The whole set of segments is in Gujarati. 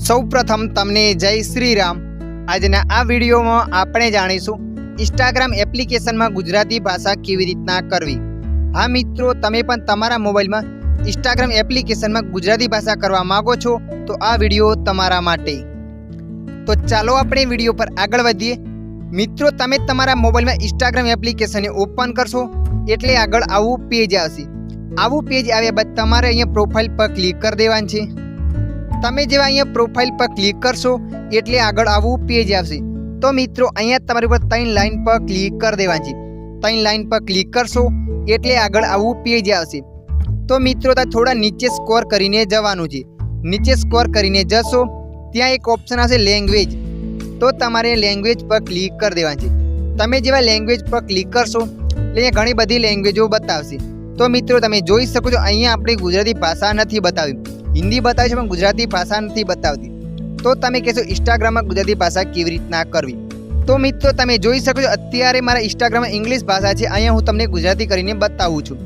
સૌપ્રથમ તમને જય શ્રી રામ। આજના આ વિડીયોમાં આપણે જાણીશું ઇન્સ્ટાગ્રામ એપ્લિકેશનમાં ગુજરાતી ભાષા કેવી રીતના કરવી। હા મિત્રો, તમે પણ તમારા મોબાઈલમાં ઇન્સ્ટાગ્રામ એપ્લિકેશનમાં ગુજરાતી ભાષા કરવા માંગો છો તો આ વિડીયો તમારા માટે। તો ચાલો આપણે વિડીયો પર આગળ વધીએ। મિત્રો, તમે તમારા મોબાઈલમાં ઇન્સ્ટાગ્રામ એપ્લિકેશનને ઓપન કરશો એટલે આગળ આવું પેજ આવશે। આવું પેજ આવ્યા બાદ તમારે અહીંયા પ્રોફાઇલ પર ક્લિક કરી દેવાનું છે। તમે જેવા અહીંયા પ્રોફાઇલ પર ક્લિક કરશો એટલે આગળ આવું પેજ આવશે। તો મિત્રો, અહીંયા તમારી ઉપર 3 લાઈન પર ક્લિક કરી દેવાની છે। 3 લાઈન પર ક્લિક કરશો એટલે આગળ આવું પેજ આવશે। તો મિત્રો, થોડા નીચે સ્ક્રોલ કરીને જવાનું છે। નીચે સ્ક્રોલ કરીને જશો ત્યાં એક ઓપ્શન આવશે લેંગ્વેજ। તો તમારે લેંગ્વેજ પર ક્લિક કરી દેવાની છે। તમે જેવા લેંગ્વેજ પર ક્લિક કરશો એટલે અહીંયા ઘણી બધી લેંગ્વેજો બતાવશે। તો મિત્રો, તમે જોઈ શકો છો અહીંયા આપણી ગુજરાતી ભાષા નથી બતાવી, હિન્દી બતાવે છે પણ ગુજરાતી ભાષા નથી બતાવતી। તો તમે કહેશો ઇન્સ્ટાગ્રામમાં ગુજરાતી ભાષા કેવી રીતના કરવી। તો મિત્રો, તમે જોઈ શકો છો અત્યારે મારા ઇન્સ્ટાગ્રામમાં ઇંગ્લિશ ભાષા છે, અહીંયા હું તમને ગુજરાતી કરીને બતાવું છું।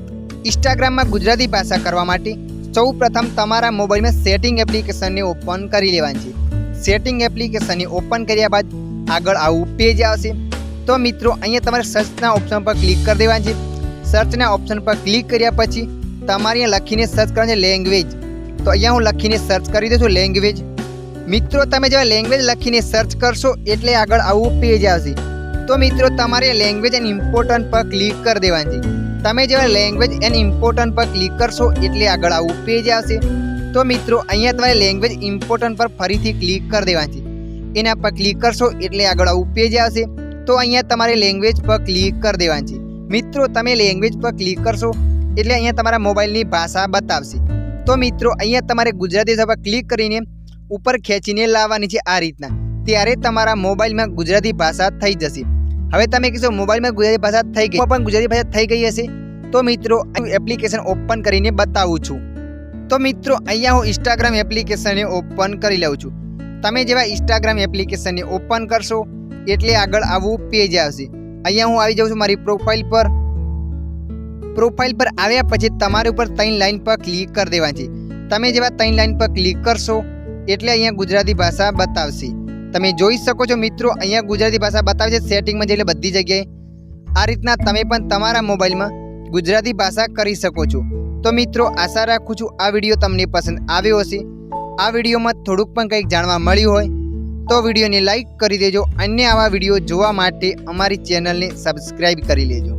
ઇન્સ્ટાગ્રામમાં ગુજરાતી ભાષા કરવા માટે સૌ પ્રથમ તમારા મોબાઈલમાં સેટિંગ એપ્લિકેશનને ઓપન કરી લેવાની છે। સેટિંગ એપ્લિકેશનને ઓપન કર્યા બાદ આગળ આવું પેજ આવશે। તો મિત્રો, અહીંયા તમારે સર્ચના ઓપ્શન પર ક્લિક કરી દેવાની છે। સર્ચના ઓપ્શન પર ક્લિક કર્યા પછી તમારે અહીંયા લખીને સર્ચ કરવાનું છે લેંગ્વેજ। તો અહીંયા હું લખીને સર્ચ કરી દઉં છું લેંગ્વેજ। મિત્રો, તમે જેવા લેંગ્વેજ લખીને સર્ચ કરશો એટલે આગળ આવું પેજ આવશે। તો મિત્રો, તમારે લેંગ્વેજ એન્ડ ઇમ્પોર્ટન્ટ પર ક્લિક કરી દેવાની છે। તમે જેવા લેંગ્વેજ એન્ડ ઇમ્પોર્ટન્ટ પર ક્લિક કરશો એટલે આગળ આવું પેજ આવશે। તો મિત્રો, અહીંયા તમારે લેંગ્વેજ ઇમ્પોર્ટન્ટ પર ફરીથી ક્લિક કરી દેવાની છે। એના પર ક્લિક કરશો એટલે આગળ આવું પેજ આવશે। તો અહીંયા તમારે લેંગ્વેજ પર ક્લિક કરી દેવાની છે। મિત્રો, તમે લેંગ્વેજ પર ક્લિક કરશો એટલે અહીંયા તમારા મોબાઈલની ભાષા બતાવશે। તો મિત્રો, અહીંયા તમારે ગુજરાતી પર ક્લિક કરીને ઉપર ખેંચીને લાવવાની છે આ રીતના, ત્યારે તમારા મોબાઈલમાં ગુજરાતી ભાષા થઈ જશે। હવે તમે કહેશો મોબાઈલમાં ગુજરાતી ભાષા થઈ ગઈ, પણ ગુજરાતી ભાષા થઈ ગઈ હશે તો મિત્રો એપ્લિકેશન ઓપન કરીને બતાવું છું। તો મિત્રો, અહીંયા હું ઇન્સ્ટાગ્રામ એપ્લિકેશનને ઓપન કરી લઉં છું। તમે જેવા ઇન્સ્ટાગ્રામ એપ્લિકેશનને ઓપન કરશો એટલે આગળ આવું પેજ આવશે। અહીંયા હું આવી જાઉં છું મારી પ્રોફાઇલ પર। પ્રોફાઇલ પર આવ્યા પછી તમારે ઉપર 3 લાઈન પર ક્લિક કરી દેવાની છે। તમે જેવા 3 લાઈન પર ક્લિક કરશો એટલે અહીંયા ગુજરાતી ભાષા બતાવશે। તમે જોઈ શકો છો મિત્રો, અહીંયા ગુજરાતી ભાષા બતાવે છે સેટિંગમાં જઈને બધી જગ્યાએ। આ રીતના તમે પણ તમારા મોબાઈલમાં ગુજરાતી ભાષા કરી શકો છો। તો મિત્રો, આશા રાખું છું આ વિડીયો તમને પસંદ આવ્યો હશે। આ વિડીયોમાં થોડુંક પણ કંઈક જાણવા મળ્યું હોય તો વિડીયોને લાઈક કરી દેજો। અન્ય આવા વિડીયો જોવા માટે અમારી ચેનલને સબસ્ક્રાઈબ કરી લેજો।